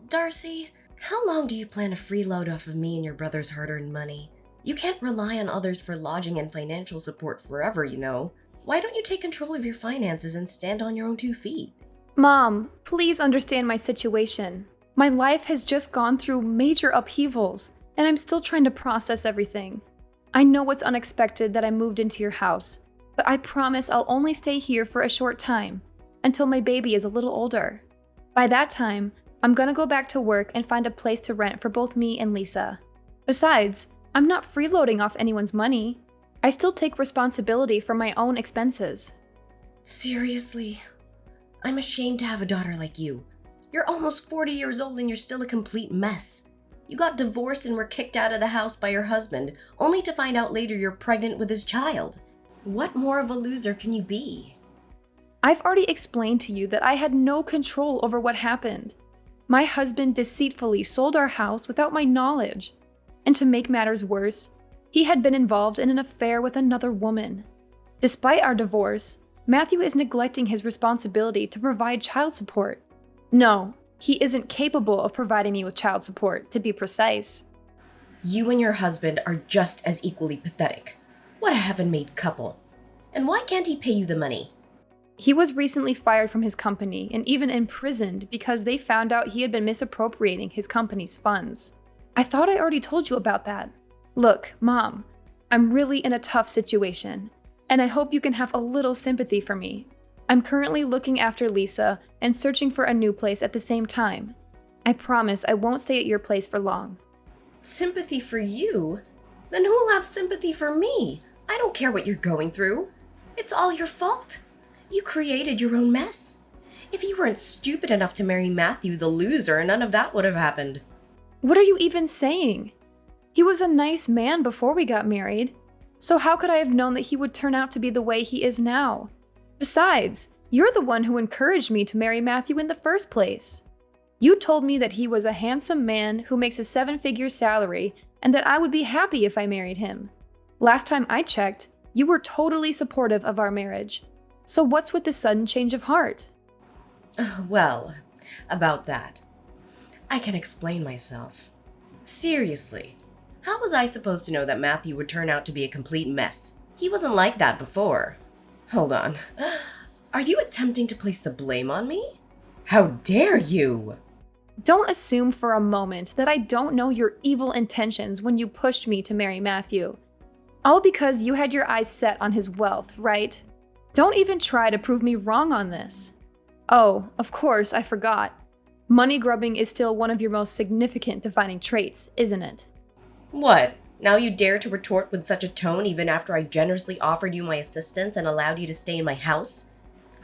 Darcy, how long do you plan to freeload off of me and your brother's hard-earned money? You can't rely on others for lodging and financial support forever, you know. Why don't you take control of your finances and stand on your own 2 feet? Mom, please understand my situation. My life has just gone through major upheavals, and I'm still trying to process everything. I know it's unexpected that I moved into your house, but I promise I'll only stay here for a short time, until my baby is a little older. By that time, I'm gonna go back to work and find a place to rent for both me and Lisa. Besides, I'm not freeloading off anyone's money. I still take responsibility for my own expenses. Seriously? I'm ashamed to have a daughter like you. You're almost 40 years old and you're still a complete mess. You got divorced and were kicked out of the house by your husband, only to find out later you're pregnant with his child. What more of a loser can you be? I've already explained to you that I had no control over what happened. My husband deceitfully sold our house without my knowledge. And to make matters worse, he had been involved in an affair with another woman. Despite our divorce, Matthew is neglecting his responsibility to provide child support. No, he isn't capable of providing me with child support, to be precise. You and your husband are just as equally pathetic. What a heaven-made couple. And why can't he pay you the money? He was recently fired from his company and even imprisoned because they found out he had been misappropriating his company's funds. I thought I already told you about that. Look, Mom, I'm really in a tough situation, and I hope you can have a little sympathy for me. I'm currently looking after Lisa and searching for a new place at the same time. I promise I won't stay at your place for long. Sympathy for you? Then who'll have sympathy for me? I don't care what you're going through. It's all your fault. You created your own mess. If you weren't stupid enough to marry Matthew the loser, none of that would have happened. What are you even saying? He was a nice man before we got married. So how could I have known that he would turn out to be the way he is now? Besides, you're the one who encouraged me to marry Matthew in the first place. You told me that he was a handsome man who makes a 7-figure salary and that I would be happy if I married him. Last time I checked, you were totally supportive of our marriage. So what's with this sudden change of heart? Well, about that. I can explain myself. Seriously, how was I supposed to know that Matthew would turn out to be a complete mess? He wasn't like that before. Hold on. Are you attempting to place the blame on me? How dare you? Don't assume for a moment that I don't know your evil intentions when you pushed me to marry Matthew. All because you had your eyes set on his wealth, right? Don't even try to prove me wrong on this. Oh, of course, I forgot. Money grubbing is still one of your most significant defining traits, isn't it? What? Now you dare to retort with such a tone even after I generously offered you my assistance and allowed you to stay in my house?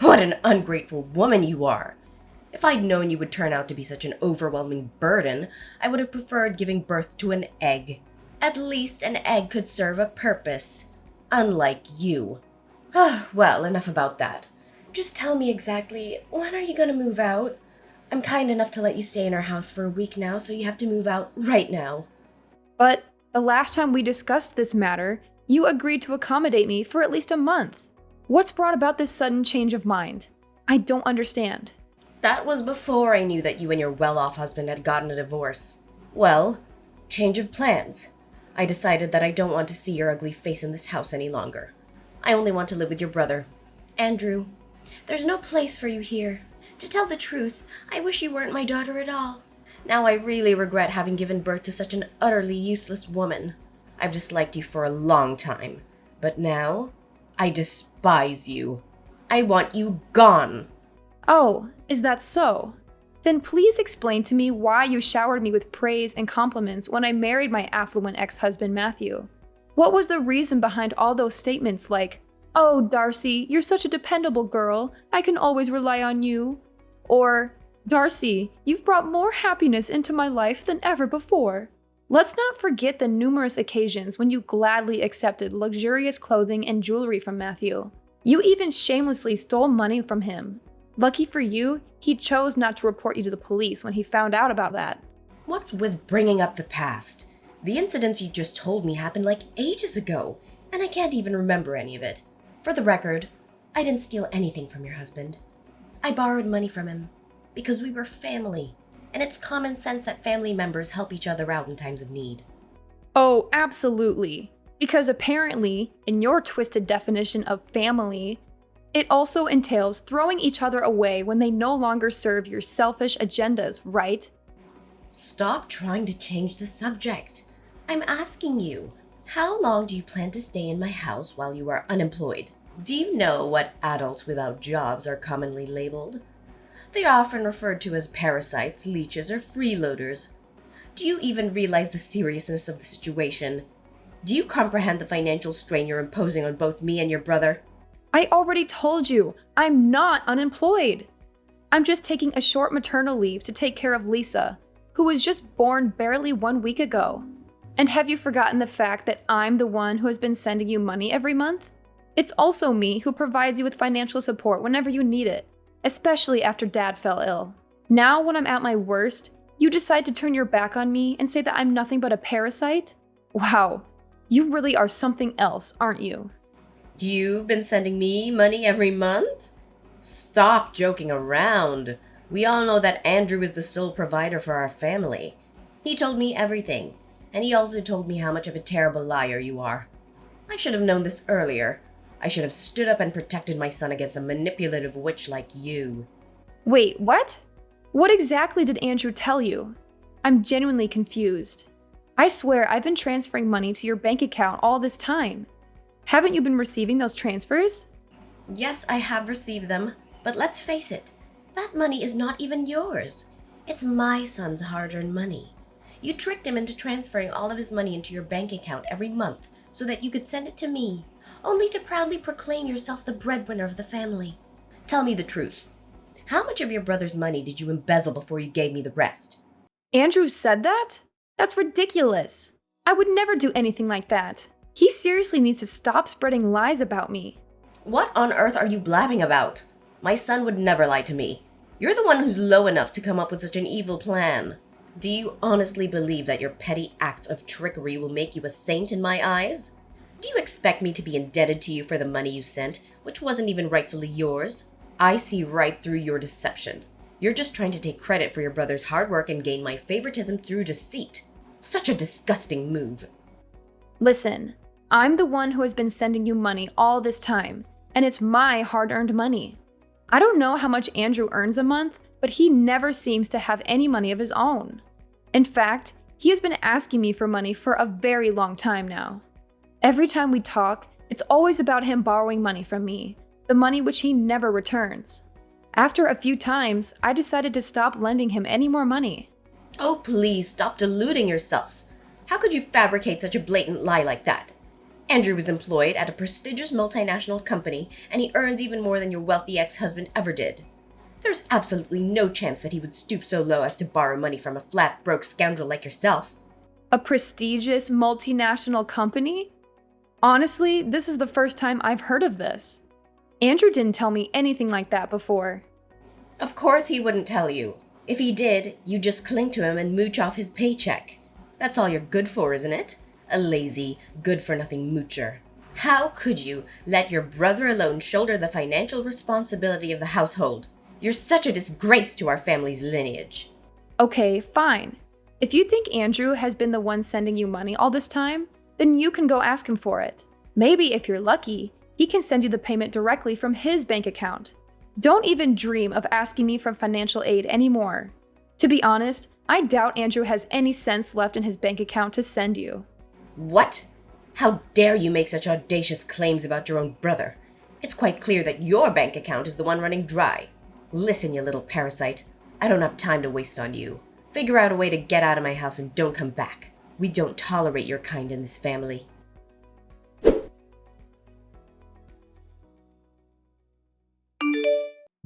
What an ungrateful woman you are! If I'd known you would turn out to be such an overwhelming burden, I would have preferred giving birth to an egg. At least an egg could serve a purpose. Unlike you. Well, enough about that. Just tell me exactly, when are you gonna move out? I'm kind enough to let you stay in our house for a week now, so you have to move out right now. But the last time we discussed this matter, you agreed to accommodate me for at least a month. What's brought about this sudden change of mind? I don't understand. That was before I knew that you and your well-off husband had gotten a divorce. Well, change of plans. I decided that I don't want to see your ugly face in this house any longer. I only want to live with your brother, Andrew. There's no place for you here. To tell the truth, I wish you weren't my daughter at all. Now I really regret having given birth to such an utterly useless woman. I've disliked you for a long time, but now I despise you. I want you gone. Oh, is that so? Then please explain to me why you showered me with praise and compliments when I married my affluent ex-husband Matthew. What was the reason behind all those statements like, "Oh, Darcy, you're such a dependable girl. I can always rely on you." Or, "Darcy, you've brought more happiness into my life than ever before." Let's not forget the numerous occasions when you gladly accepted luxurious clothing and jewelry from Matthew. You even shamelessly stole money from him. Lucky for you, he chose not to report you to the police when he found out about that. What's with bringing up the past? The incidents you just told me happened like ages ago, and I can't even remember any of it. For the record, I didn't steal anything from your husband. I borrowed money from him because we were family. and it's common sense that family members help each other out in times of need. Oh, absolutely. Because apparently, in your twisted definition of family, it also entails throwing each other away when they no longer serve your selfish agendas, right? Stop trying to change the subject. I'm asking you, how long do you plan to stay in my house while you are unemployed? Do you know what adults without jobs are commonly labeled? They are often referred to as parasites, leeches, or freeloaders. Do you even realize the seriousness of the situation? Do you comprehend the financial strain you're imposing on both me and your brother? I already told you, I'm not unemployed. I'm just taking a short maternal leave to take care of Lisa, who was just born barely 1 week ago. And have you forgotten the fact that I'm the one who has been sending you money every month? It's also me who provides you with financial support whenever you need it, especially after Dad fell ill. Now, when I'm at my worst, you decide to turn your back on me and say that I'm nothing but a parasite? Wow, you really are something else, aren't you? You've been sending me money every month? Stop joking around. We all know that Andrew is the sole provider for our family. He told me everything, and he also told me how much of a terrible liar you are. I should have known this earlier. I should have stood up and protected my son against a manipulative witch like you. Wait, what? What exactly did Andrew tell you? I'm genuinely confused. I swear I've been transferring money to your bank account all this time. Haven't you been receiving those transfers? Yes, I have received them, but let's face it, that money is not even yours. It's my son's hard-earned money. You tricked him into transferring all of his money into your bank account every month so that you could send it to me, only to proudly proclaim yourself the breadwinner of the family. Tell me the truth. How much of your brother's money did you embezzle before you gave me the rest? Andrew said that? That's ridiculous. I would never do anything like that. He seriously needs to stop spreading lies about me. What on earth are you blabbing about? My son would never lie to me. You're the one who's low enough to come up with such an evil plan. Do you honestly believe that your petty act of trickery will make you a saint in my eyes? Do you expect me to be indebted to you for the money you sent, which wasn't even rightfully yours? I see right through your deception. You're just trying to take credit for your brother's hard work and gain my favoritism through deceit. Such a disgusting move. Listen, I'm the one who has been sending you money all this time, and it's my hard-earned money. I don't know how much Andrew earns a month, but he never seems to have any money of his own. In fact, he has been asking me for money for a very long time now. Every time we talk, it's always about him borrowing money from me, the money which he never returns. After a few times, I decided to stop lending him any more money. Oh, please stop deluding yourself. How could you fabricate such a blatant lie like that? Andrew is employed at a prestigious multinational company, and he earns even more than your wealthy ex-husband ever did. There's absolutely no chance that he would stoop so low as to borrow money from a flat, broke scoundrel like yourself. A prestigious multinational company? Honestly, this is the first time I've heard of this. Andrew didn't tell me anything like that before. Of course he wouldn't tell you. If he did, you'd just cling to him and mooch off his paycheck. That's all you're good for, isn't it? A lazy, good-for-nothing moocher. How could you let your brother alone shoulder the financial responsibility of the household? You're such a disgrace to our family's lineage. Okay, fine. If you think Andrew has been the one sending you money all this time, then you can go ask him for it. Maybe if you're lucky, he can send you the payment directly from his bank account. Don't even dream of asking me for financial aid anymore. To be honest, I doubt Andrew has any cents left in his bank account to send you. What? How dare you make such audacious claims about your own brother? It's quite clear that your bank account is the one running dry. Listen, you little parasite. I don't have time to waste on you. Figure out a way to get out of my house and don't come back. We don't tolerate your kind in this family.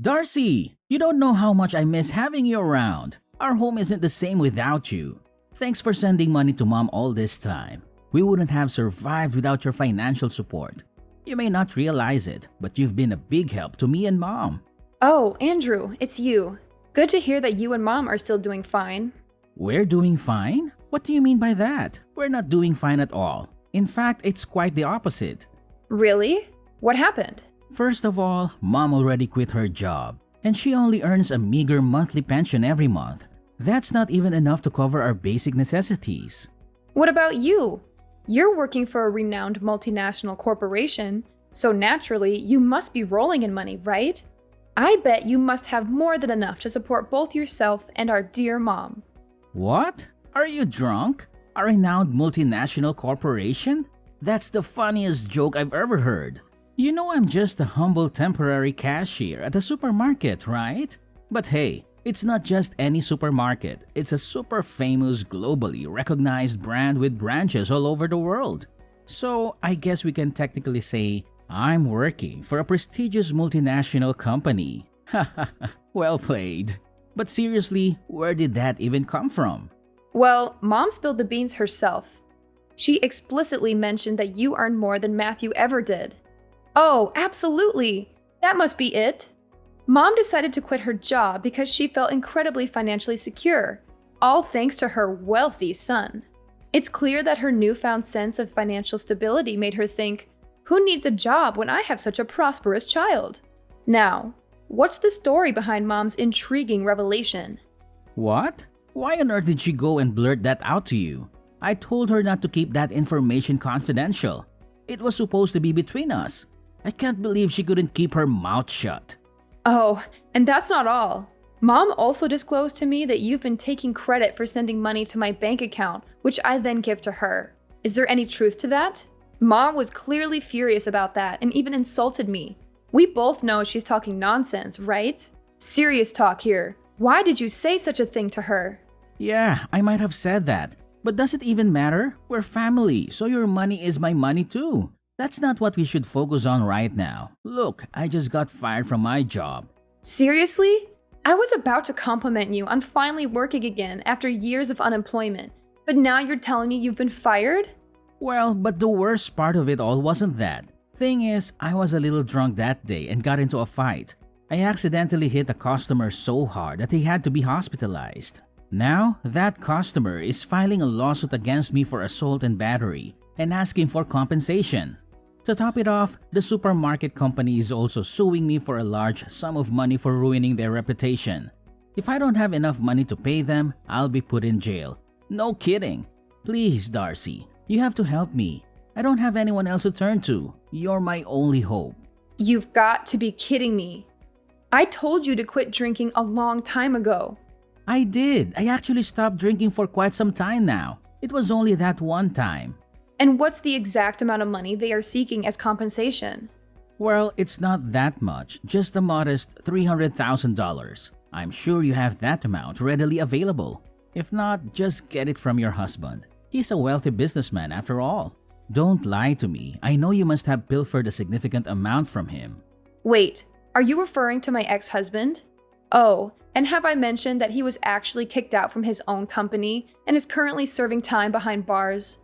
Darcy, you don't know how much I miss having you around. Our home isn't the same without you. Thanks for sending money to Mom all this time. We wouldn't have survived without your financial support. You may not realize it, but you've been a big help to me and Mom. Oh, Andrew, it's you. Good to hear that you and Mom are still doing fine. We're doing fine? What do you mean by that? We're not doing fine at all. In fact, it's quite the opposite. Really? What happened? First of all, Mom already quit her job, and she only earns a meager monthly pension every month. That's not even enough to cover our basic necessities. What about you? You're working for a renowned multinational corporation, so naturally, you must be rolling in money, right? I bet you must have more than enough to support both yourself and our dear mom. What? Are you drunk? A renowned multinational corporation? That's the funniest joke I've ever heard. You know I'm just a humble temporary cashier at a supermarket, right? But hey, it's not just any supermarket. It's a super famous, globally recognized brand with branches all over the world. So I guess we can technically say I'm working for a prestigious multinational company. Haha, well played. But seriously, where did that even come from? Well, Mom spilled the beans herself. She explicitly mentioned that you earn more than Matthew ever did. Oh, absolutely! That must be it. Mom decided to quit her job because she felt incredibly financially secure, all thanks to her wealthy son. It's clear that her newfound sense of financial stability made her think, who needs a job when I have such a prosperous child? Now, what's the story behind Mom's intriguing revelation? What? Why on earth did she go and blurt that out to you? I told her not to keep that information confidential. It was supposed to be between us. I can't believe she couldn't keep her mouth shut. Oh, and that's not all. Mom also disclosed to me that you've been taking credit for sending money to my bank account, which I then give to her. Is there any truth to that? Mom was clearly furious about that and even insulted me. We both know she's talking nonsense, right? Serious talk here. Why did you say such a thing to her? Yeah, I might have said that. But does it even matter? We're family, so your money is my money too. That's not what we should focus on right now. Look, I just got fired from my job. Seriously? I was about to compliment you on finally working again after years of unemployment, but now you're telling me you've been fired? Well, but the worst part of it all wasn't that. Thing is, I was a little drunk that day and got into a fight. I accidentally hit a customer so hard that he had to be hospitalized. Now, that customer is filing a lawsuit against me for assault and battery and asking for compensation. To top it off, the supermarket company is also suing me for a large sum of money for ruining their reputation. If I don't have enough money to pay them, I'll be put in jail. No kidding. Please, Darcy, you have to help me. I don't have anyone else to turn to. You're my only hope. You've got to be kidding me. I told you to quit drinking a long time ago. I did. I actually stopped drinking for quite some time now. It was only that one time. And what's the exact amount of money they are seeking as compensation? Well, it's not that much, just a modest $300,000. I'm sure you have that amount readily available. If not, just get it from your husband. He's a wealthy businessman after all. Don't lie to me. I know you must have pilfered a significant amount from him. Wait, are you referring to my ex-husband? Oh, and have I mentioned that he was actually kicked out from his own company and is currently serving time behind bars?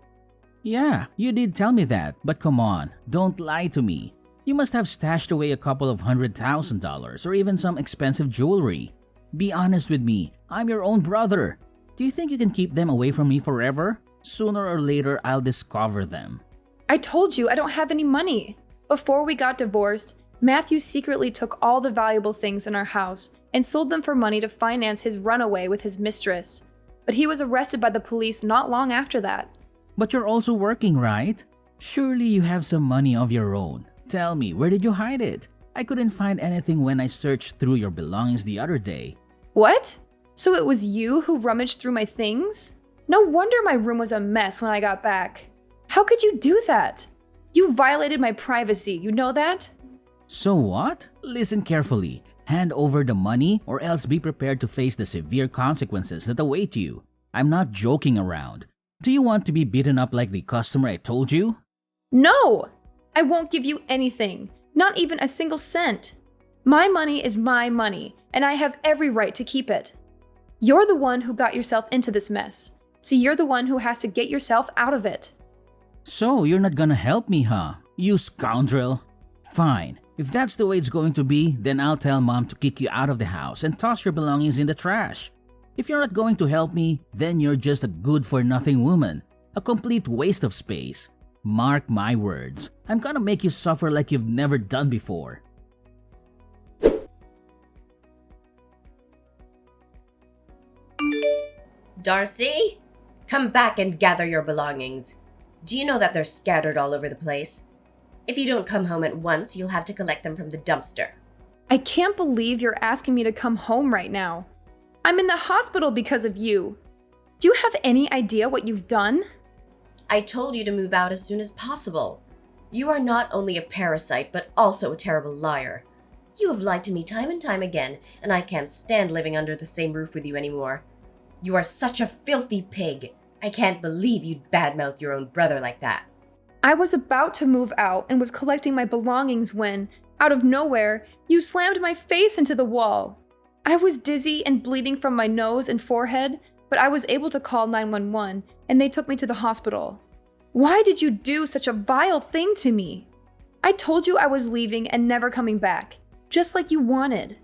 Yeah, you did tell me that, but come on, don't lie to me. You must have stashed away a couple of $100,000 or even some expensive jewelry. Be honest with me, I'm your own brother. Do you think you can keep them away from me forever? Sooner or later, I'll discover them. I told you I don't have any money. Before we got divorced, Matthew secretly took all the valuable things in our house and sold them for money to finance his runaway with his mistress. But he was arrested by the police not long after that. But you're also working, right? Surely you have some money of your own. Tell me, where did you hide it? I couldn't find anything when I searched through your belongings the other day. What? So it was you who rummaged through my things? No wonder my room was a mess when I got back. How could you do that? You violated my privacy, you know that? So what? Listen carefully. Hand over the money or else be prepared to face the severe consequences that await you. I'm not joking around. Do you want to be beaten up like the customer I told you? No! I won't give you anything, not even a single cent. My money is my money, and I have every right to keep it. You're the one who got yourself into this mess, so you're the one who has to get yourself out of it. So you're not gonna help me, huh? You scoundrel. Fine. If that's the way it's going to be, then I'll tell Mom to kick you out of the house and toss your belongings in the trash. If you're not going to help me, then you're just a good-for-nothing woman. A complete waste of space. Mark my words. I'm gonna make you suffer like you've never done before. Darcy, come back and gather your belongings. Do you know that they're scattered all over the place? If you don't come home at once, you'll have to collect them from the dumpster. I can't believe you're asking me to come home right now. I'm in the hospital because of you. Do you have any idea what you've done? I told you to move out as soon as possible. You are not only a parasite, but also a terrible liar. You have lied to me time and time again, and I can't stand living under the same roof with you anymore. You are such a filthy pig. I can't believe you'd badmouth your own brother like that. I was about to move out and was collecting my belongings when, out of nowhere, you slammed my face into the wall. I was dizzy and bleeding from my nose and forehead, but I was able to call 911 and they took me to the hospital. Why did you do such a vile thing to me? I told you I was leaving and never coming back, just like you wanted.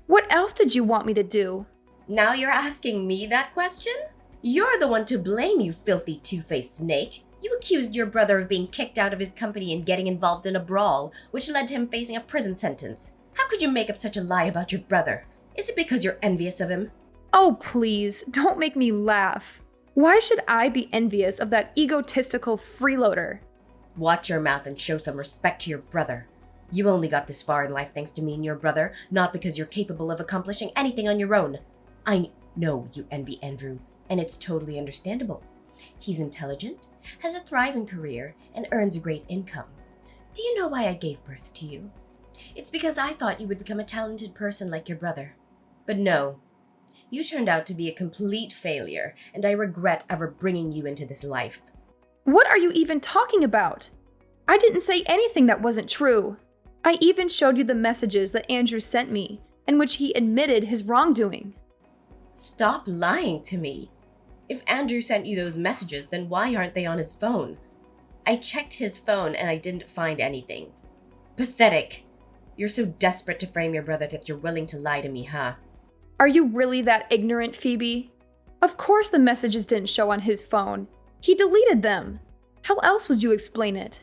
What else did you want me to do? Now you're asking me that question? You're the one to blame, you filthy two-faced snake. You accused your brother of being kicked out of his company and getting involved in a brawl, which led to him facing a prison sentence. How could you make up such a lie about your brother? Is it because you're envious of him? Oh, please, don't make me laugh. Why should I be envious of that egotistical freeloader? Watch your mouth and show some respect to your brother. You only got this far in life thanks to me and your brother, not because you're capable of accomplishing anything on your own. I know you envy Andrew, and it's totally understandable. He's intelligent, has a thriving career, and earns a great income. Do you know why I gave birth to you? It's because I thought you would become a talented person like your brother. But no, you turned out to be a complete failure, and I regret ever bringing you into this life. What are you even talking about? I didn't say anything that wasn't true. I even showed you the messages that Andrew sent me, in which he admitted his wrongdoing. Stop lying to me. If Andrew sent you those messages, then why aren't they on his phone? I checked his phone and I didn't find anything. Pathetic. You're so desperate to frame your brother that you're willing to lie to me, huh? Are you really that ignorant, Phoebe? Of course the messages didn't show on his phone. He deleted them. How else would you explain it?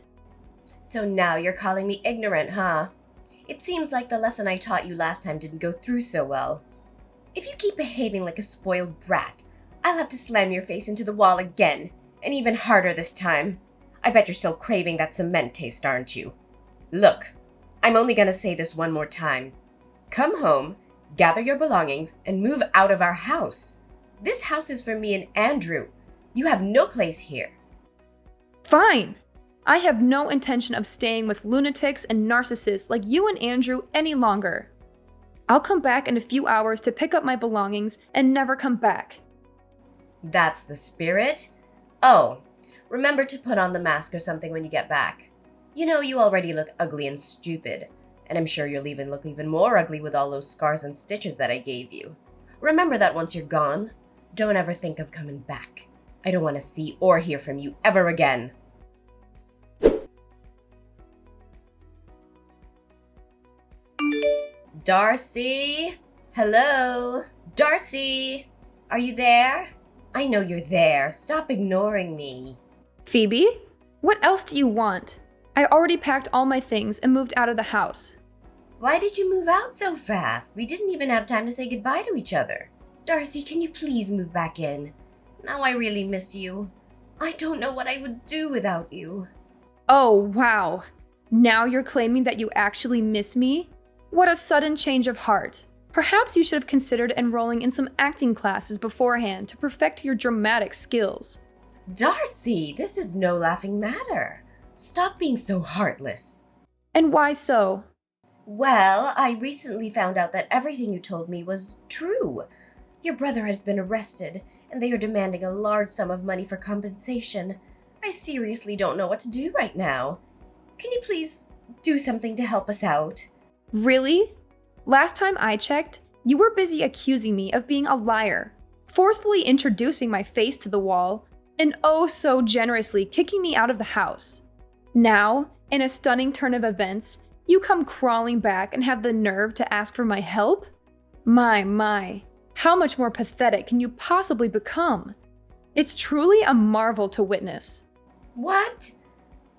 So now you're calling me ignorant, huh? It seems like the lesson I taught you last time didn't go through so well. If you keep behaving like a spoiled brat, I'll have to slam your face into the wall again, and even harder this time. I bet you're still craving that cement taste, aren't you? Look, I'm only gonna say this one more time. Come home, gather your belongings, and move out of our house. This house is for me and Andrew. You have no place here. Fine. I have no intention of staying with lunatics and narcissists like you and Andrew any longer. I'll come back in a few hours to pick up my belongings and never come back. That's the spirit? Oh, remember to put on the mask or something when you get back. You know you already look ugly and stupid, and I'm sure you'll even look even more ugly with all those scars and stitches that I gave you. Remember that once you're gone, don't ever think of coming back. I don't want to see or hear from you ever again. Darcy? Hello? Darcy? Are you there? I know you're there. Stop ignoring me. Phoebe? What else do you want? I already packed all my things and moved out of the house. Why did you move out so fast? We didn't even have time to say goodbye to each other. Darcy, can you please move back in? Now I really miss you. I don't know what I would do without you. Oh, wow. Now you're claiming that you actually miss me? What a sudden change of heart. Perhaps you should have considered enrolling in some acting classes beforehand to perfect your dramatic skills. Darcy, this is no laughing matter. Stop being so heartless. And why so? Well, I recently found out that everything you told me was true. Your brother has been arrested, and they are demanding a large sum of money for compensation. I seriously don't know what to do right now. Can you please do something to help us out? Really? Last time I checked, you were busy accusing me of being a liar, forcefully introducing my face to the wall, and oh so generously kicking me out of the house. Now, in a stunning turn of events, you come crawling back and have the nerve to ask for my help? My, how much more pathetic can you possibly become? It's truly a marvel to witness. What?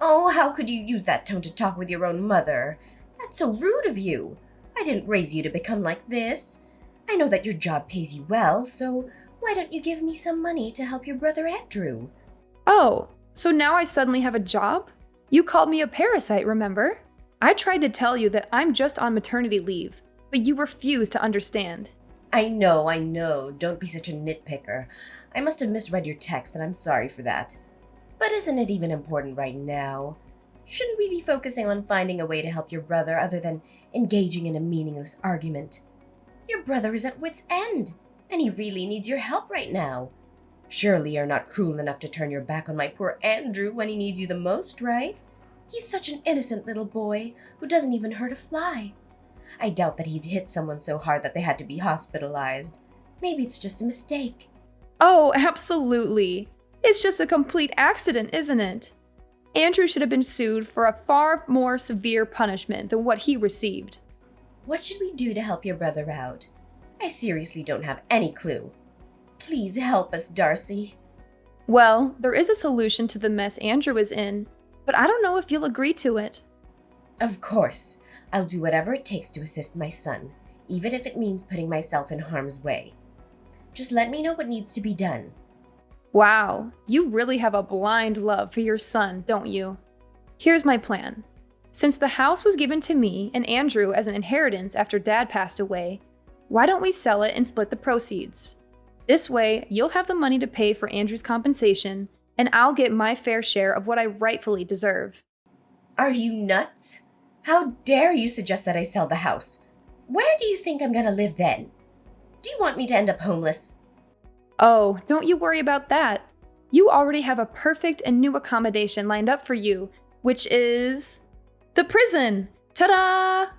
Oh, how could you use that tone to talk with your own mother? That's so rude of you. I didn't raise you to become like this. I know that your job pays you well, so Why don't you give me some money to help your brother Andrew? Oh, so now I suddenly have a job? You called me a parasite, remember? I tried to tell you that I'm just on maternity leave, but you refused to understand. I know. Don't be such a nitpicker. I must have misread your text, and I'm sorry for that. But isn't it even important right now? Shouldn't we be focusing on finding a way to help your brother other than engaging in a meaningless argument? Your brother is at wit's end, and he really needs your help right now. Surely you're not cruel enough to turn your back on my poor Andrew when he needs you the most, right? He's such an innocent little boy who doesn't even hurt a fly. I doubt that he'd hit someone so hard that they had to be hospitalized. Maybe it's just a mistake. Oh, absolutely. It's just a complete accident, isn't it? Andrew should have been sued for a far more severe punishment than what he received. What should we do to help your brother out? I seriously don't have any clue. Please help us, Darcy. Well, there is a solution to the mess Andrew is in, but I don't know if you'll agree to it. Of course. I'll do whatever it takes to assist my son, even if it means putting myself in harm's way. Just let me know what needs to be done. Wow, you really have a blind love for your son, don't you? Here's my plan. Since the house was given to me and Andrew as an inheritance after Dad passed away, why don't we sell it and split the proceeds? This way, you'll have the money to pay for Andrew's compensation, and I'll get my fair share of what I rightfully deserve. Are you nuts? How dare you suggest that I sell the house? Where do you think I'm gonna live then? Do you want me to end up homeless? Oh, don't you worry about that. You already have a perfect and new accommodation lined up for you, which is the prison. Ta-da!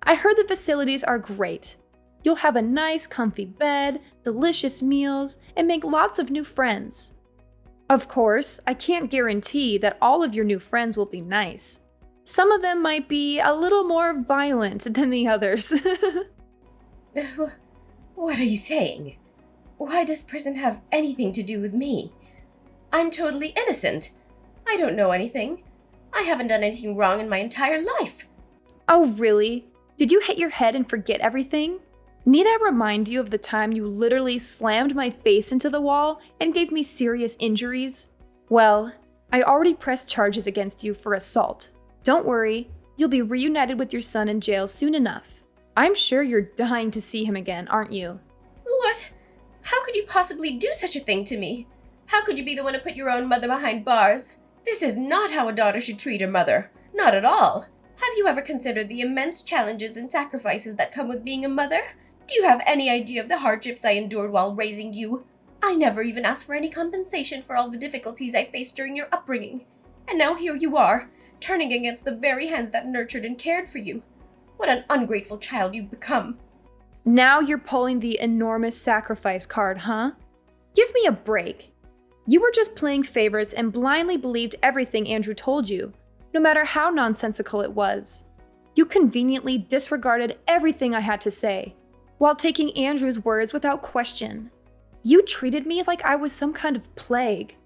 I heard the facilities are great. You'll have a nice, comfy bed, delicious meals, and make lots of new friends. Of course, I can't guarantee that all of your new friends will be nice. Some of them might be a little more violent than the others. What are you saying? Why does prison have anything to do with me? I'm totally innocent. I don't know anything. I haven't done anything wrong in my entire life. Oh, really? Did you hit your head and forget everything? Need I remind you of the time you literally slammed my face into the wall and gave me serious injuries? Well, I already pressed charges against you for assault. Don't worry, you'll be reunited with your son in jail soon enough. I'm sure you're dying to see him again, aren't you? What? How could you possibly do such a thing to me? How could you be the one to put your own mother behind bars? This is not how a daughter should treat her mother. Not at all. Have you ever considered the immense challenges and sacrifices that come with being a mother? Do you have any idea of the hardships I endured while raising you? I never even asked for any compensation for all the difficulties I faced during your upbringing. And now here you are, turning against the very hands that nurtured and cared for you. What an ungrateful child you've become. Now you're pulling the enormous sacrifice card, huh? Give me a break. You were just playing favorites and blindly believed everything Andrew told you, no matter how nonsensical it was. You conveniently disregarded everything I had to say, while taking Andrew's words without question. You treated me like I was some kind of plague,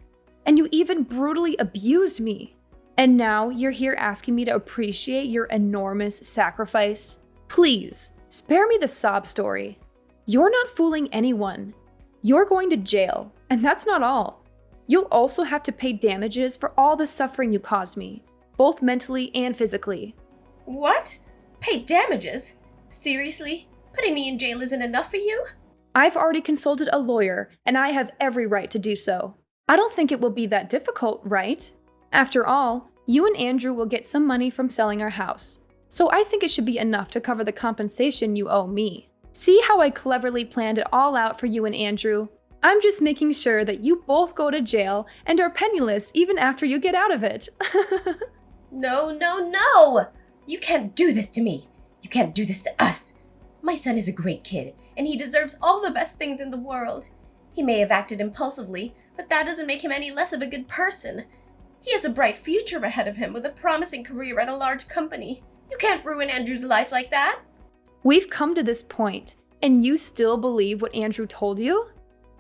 and you even brutally abused me. And now you're here asking me to appreciate your enormous sacrifice? Please, spare me the sob story. You're not fooling anyone. You're going to jail, and that's not all. You'll also have to pay damages for all the suffering you caused me, both mentally and physically. What? Pay damages? Seriously? Putting me in jail isn't enough for you? I've already consulted a lawyer, and I have every right to do so. I don't think it will be that difficult, right? After all, you and Andrew will get some money from selling our house, so I think it should be enough to cover the compensation you owe me. See how I cleverly planned it all out for you and Andrew? I'm just making sure that you both go to jail and are penniless even after you get out of it. No! You can't do this to me. You can't do this to us. My son is a great kid, and he deserves all the best things in the world. He may have acted impulsively, but that doesn't make him any less of a good person. He has a bright future ahead of him with a promising career at a large company. You can't ruin Andrew's life like that. We've come to this point, and you still believe what Andrew told you?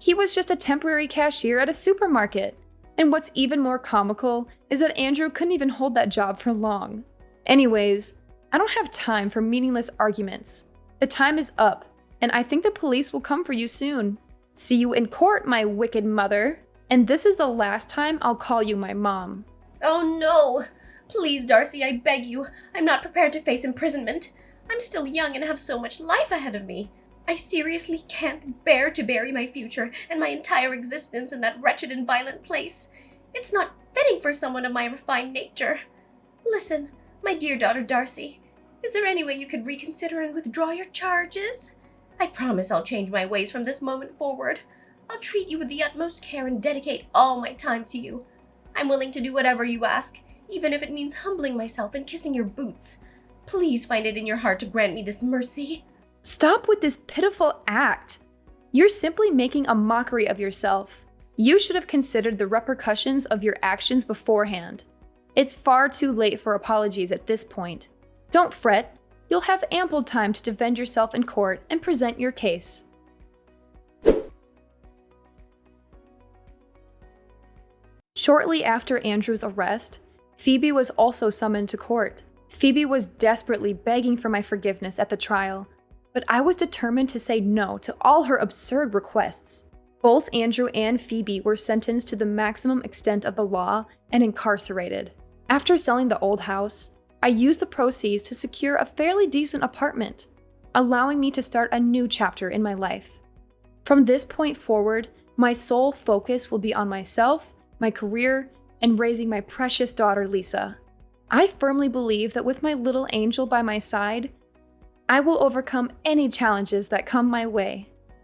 He was just a temporary cashier at a supermarket. And what's even more comical is that Andrew couldn't even hold that job for long. Anyways, I don't have time for meaningless arguments. The time is up, and I think the police will come for you soon. See you in court, my wicked mother. And this is the last time I'll call you my mom. Oh no! Please, Darcy, I beg you. I'm not prepared to face imprisonment. I'm still young and have so much life ahead of me. I seriously can't bear to bury my future and my entire existence in that wretched and violent place. It's not fitting for someone of my refined nature. Listen, my dear daughter Darcy, is there any way you could reconsider and withdraw your charges? I promise I'll change my ways from this moment forward. I'll treat you with the utmost care and dedicate all my time to you. I'm willing to do whatever you ask, even if it means humbling myself and kissing your boots. Please find it in your heart to grant me this mercy. Stop with this pitiful act. You're simply making a mockery of yourself. You should have considered the repercussions of your actions beforehand. It's far too late for apologies at this point. Don't fret. You'll have ample time to defend yourself in court and present your case. Shortly after Andrew's arrest, Phoebe was also summoned to court. Phoebe was desperately begging for my forgiveness at the trial, but I was determined to say no to all her absurd requests. Both Andrew and Phoebe were sentenced to the maximum extent of the law and incarcerated. After selling the old house, I used the proceeds to secure a fairly decent apartment, allowing me to start a new chapter in my life. From this point forward, my sole focus will be on myself, my career, and raising my precious daughter Lisa. I firmly believe that with my little angel by my side, I will overcome any challenges that come my way.